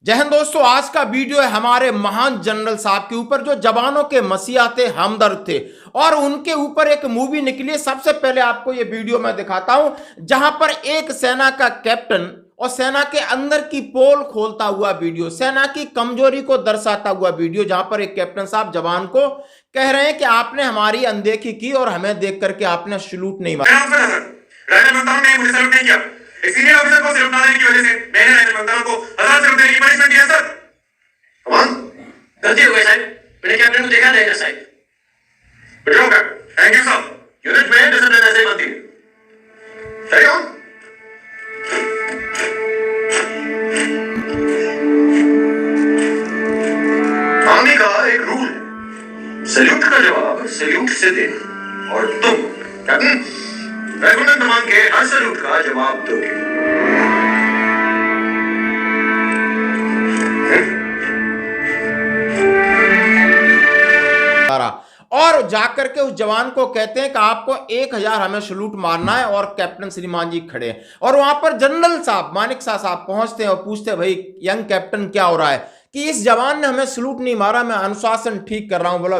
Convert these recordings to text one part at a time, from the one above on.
जय हिंद दोस्तों। आज का वीडियो है हमारे महान जनरल साहब के ऊपर जो जवानों के मसीहा थे, हमदर्द थे और उनके ऊपर एक मूवी निकली है। सबसे पहले आपको ये वीडियो मैं दिखाता हूं जहां पर एक सेना का कैप्टन और सेना के अंदर की पोल खोलता हुआ वीडियो, सेना की कमजोरी को दर्शाता हुआ वीडियो, जहां पर एक कैप्टन साहब जवान को कह रहे हैं कि आपने हमारी अनदेखी की और हमें देख करके आपने सैल्यूट नहीं मारा। एक सीनियर ऑफिसर को सैल्यूट ना देने की वजह से मैंने राइफल मंत्रालय को 1000 सैल्यूट देने की पनिशमेंट दिया सर। कमान गलती हो गई साहब, मैंने कैप्टन को देखा नहीं था साहब। बढ़िया होगा, थैंक यू सर। यूनिट में डिसिप्लिन ऐसे ही बनती है। Carry on. आर्मी का एक रूल है, सैल्यूट का जवाब सैल्यूट से देना और तुम कैप्टन रेगुलर मान के हर सैल्यूट का जवाब दोगे। और जाकर के उस जवान को कहते हैं कि आपको 1000 हमें सैल्यूट मारना है और कैप्टन श्रीमान जी खड़े हैं और वहां पर जनरल साहब मानिक शाह साहब पहुंचते हैं और पूछते हैं भाई यंग कैप्टन क्या हो रहा है कि इस जवान ने हमें सैल्यूट नहीं मारा, मैं अनुशासन ठीक कर रहा हूं। बोला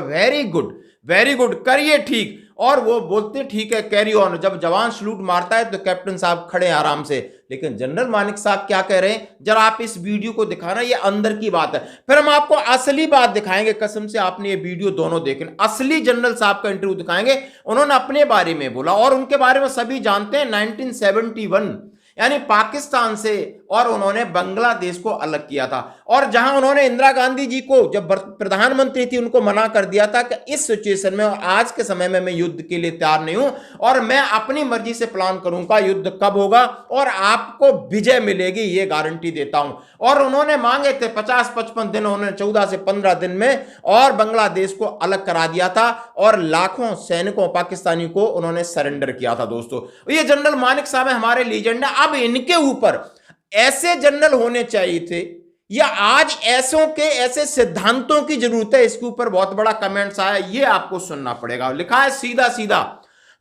वेरी गुड करिए ठीक। और वो बोलते ठीक है कैरी ऑन। जब जवान सैल्यूट मारता है तो कैप्टन साहब खड़े आराम से। लेकिन जनरल मानिक साहब क्या कह रहे हैं, जरा आप इस वीडियो को दिखाना, ये अंदर की बात है। फिर हम आपको असली बात दिखाएंगे, कसम से आपने ये वीडियो दोनों देखे, असली जनरल साहब का इंटरव्यू दिखाएंगे। उन्होंने अपने बारे में बोला और उनके बारे में सभी जानते हैं। 1971 यानी पाकिस्तान से और उन्होंने बांग्लादेश को अलग किया था और जहां उन्होंने इंदिरा गांधी जी को जब प्रधानमंत्री थी उनको मना कर दिया था कि इस सिचुएशन में आज के समय में मैं युद्ध के लिए तैयार नहीं हूं और मैं अपनी मर्जी से प्लान करूंगा युद्ध कब होगा और आपको विजय मिलेगी, ये गारंटी देता हूं। और उन्होंने मांगे थे 50-55 दिन, उन्होंने 14 से 15 दिन में और बांग्लादेश को अलग करा दिया था और लाखों सैनिकों पाकिस्तानी को उन्होंने सरेंडर किया था। दोस्तों ये जनरल मानिक साहब हमारे लीजेंड है। अब इनके ऊपर ऐसे जनरल होने चाहिए थे या आज ऐसे सिद्धांतों की जरूरत है, इसके ऊपर बहुत बड़ा कमेंट्स आया, ये आपको सुनना पड़ेगा। लिखा है सीधा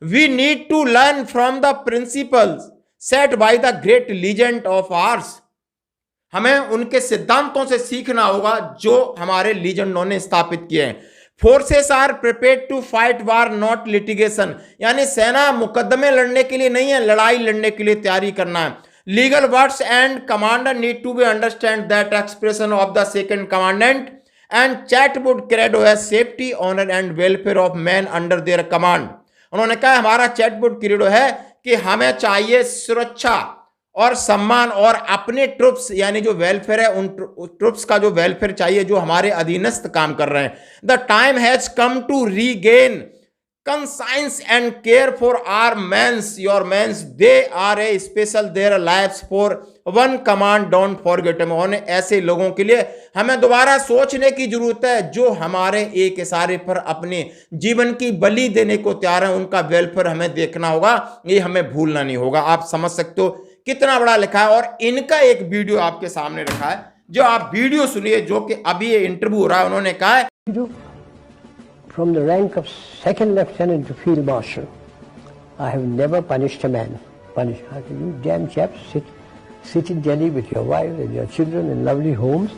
we need to learn from the principles set by the great legend of ours. हमें उनके सिद्धांतों से सीखना होगा जो हमारे लीजेंडों ने स्थापित किए हैं। Forces are prepared to fight war not litigation, यानी सेना मुकदमे लड़ने के लिए नहीं है, लड़ाई लड़ने के लिए तैयारी करना है। Legal words and commander need to be understand that expression of the second commandant and Chetwode credo है safety honour and welfare of man under their command. उन्होंने कहा हमारा चैटवुड क्रेडो है कि हमें चाहिए सुरक्षा और सम्मान और अपने ट्रुप्स यानी जो वेलफेयर है उन ट्रुप्स का जो वेलफेयर चाहिए जो हमारे अधीनस्थ काम कर रहे हैं। The time has come to regain conscience and care for our men's your men's they are a special their lives for one command don't forget him. उन्हें ऐसे लोगों के लिए हमें दोबारा सोचने की जरूरत है जो हमारे एक इशारे पर अपने जीवन की बलि देने को तैयार है। उनका वेलफेयर हमें देखना होगा, ये हमें भूलना नहीं होगा। आप समझ सकते हो कितना बड़ा लिखा है और इनका एक वीडियो आपके सामने रखा है जो आप वीडियो सुनिए, जो कि अभी ये इंटरव्यू हो रहा है। उन्होंने कहा है From the rank of second lieutenant to field marshal, I have never punished a man. You damn chaps sit in Delhi with your wife and your children in lovely homes,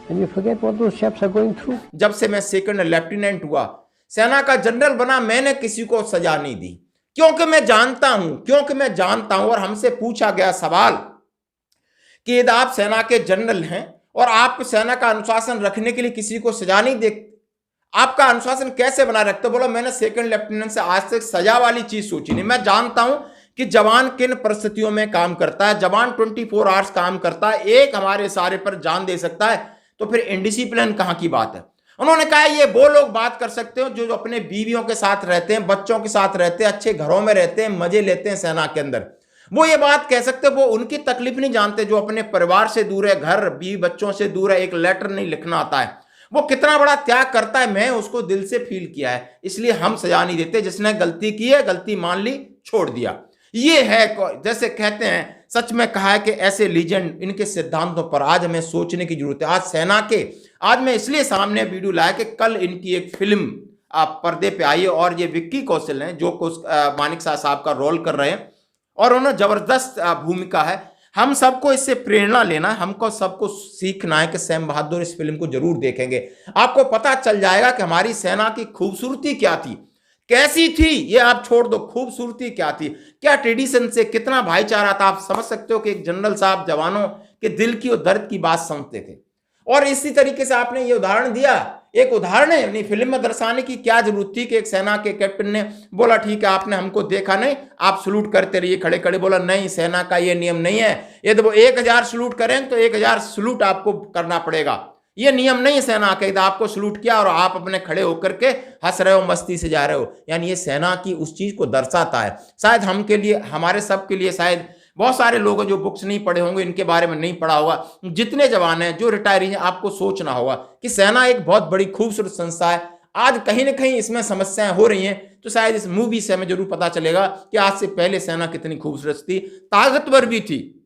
and you forget what those chaps are going through. जब से मैं second lieutenant हुआ, सेना का general बना, मैंने किसी को सजा नहीं दी क्योंकि मैं जानता हूं और हमसे पूछा गया सवाल कि यदि आप सेना के जनरल हैं और आप सेना का अनुशासन रखने के लिए किसी को सजा नहीं दे, आपका अनुशासन कैसे बना रखते? बोला मैंने सेकंड लेफ्टिनेंट से आज तक सजा वाली चीज सोची नहीं। मैं जानता हूं कि जवान किन परिस्थितियों में काम करता है। जवान 24 आवर्स काम करता है, एक हमारे इशारे पर जान दे सकता है, तो फिर इनडिसिप्लिन कहां की बात है? उन्होंने कहा ये वो लोग बात कर सकते हो जो अपने बीवियों के साथ रहते हैं, बच्चों के साथ रहते हैं, अच्छे घरों में रहते हैं, मजे लेते हैं सेना के अंदर, वो ये बात कह सकते। वो उनकी तकलीफ नहीं जानते जो अपने परिवार से दूर है, घर बीवी बच्चों से दूर है, एक लेटर नहीं लिखना आता है, वो कितना बड़ा त्याग करता है। मैं उसको दिल से फील किया है, इसलिए हम सजा नहीं देते। जिसने गलती की है, गलती मान ली, छोड़ दिया। ये है जैसे कहते हैं, सच में कहा है कि ऐसे लीजेंड, इनके सिद्धांतों पर आज हमें सोचने की जरूरत है। आज सेना के, आज मैं इसलिए सामने वीडियो लाया कि कल इनकी एक फिल्म आप पर्दे पे आई है और ये विक्की कौशल हैं जो मानिक शाह साहब का रोल कर रहे हैं और उन्होंने जबरदस्त भूमिका है। हम सबको इससे प्रेरणा लेना है, हमको सबको सीखना है कि सैम बहादुर इस फिल्म को जरूर देखेंगे। आपको पता चल जाएगा कि हमारी सेना की खूबसूरती क्या थी, कैसी थी, ये आप छोड़ दो, खूबसूरती क्या थी, क्या ट्रेडिशन से, कितना भाईचारा था। आप समझ सकते हो कि एक जनरल साहब जवानों के दिल की और दर्द की बात समझते थे। और इसी तरीके से आपने ये उदाहरण दिया, एक उदाहरण है अपनी फिल्म में दर्शाने की क्या जरूरत थी कि एक सेना के कैप्टन ने बोला ठीक है आपने हमको देखा नहीं, आप सलूट करते रहिए खड़े खड़े। बोला नहीं, सेना का ये नियम नहीं है, यदि वो 1000 सलूट करें तो 1000 सलूट आपको करना पड़ेगा, ये नियम नहीं है सेना का। यदि आपको सलूट किया और आप अपने खड़े होकर के हंस रहे हो, मस्ती से जा रहे हो, यानी ये सेना की उस चीज को दर्शाता है। शायद हम के लिए, हमारे सब के लिए, शायद बहुत सारे लोग जो बुक्स नहीं पढ़े होंगे, इनके बारे में नहीं पढ़ा होगा, जितने जवान हैं जो रिटायरी हैं, आपको सोचना होगा कि सेना एक बहुत बड़ी खूबसूरत संस्था है। आज कहीं ना कहीं इसमें समस्याएं हो रही हैं, तो शायद इस मूवी से हमें जरूर पता चलेगा कि आज से पहले सेना कितनी खूबसूरत थी, ताकतवर भी थी,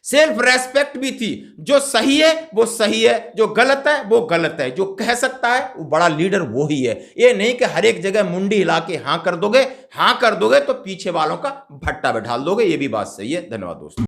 सेल्फ रेस्पेक्ट भी थी। जो सही है वो सही है, जो गलत है वो गलत है, जो कह सकता है वो बड़ा लीडर वो ही है। ये नहीं कि हर एक जगह मुंडी हिला के हाँ कर दोगे तो पीछे वालों का भट्टा बैठा दोगे। ये भी बात सही है। धन्यवाद दोस्तों।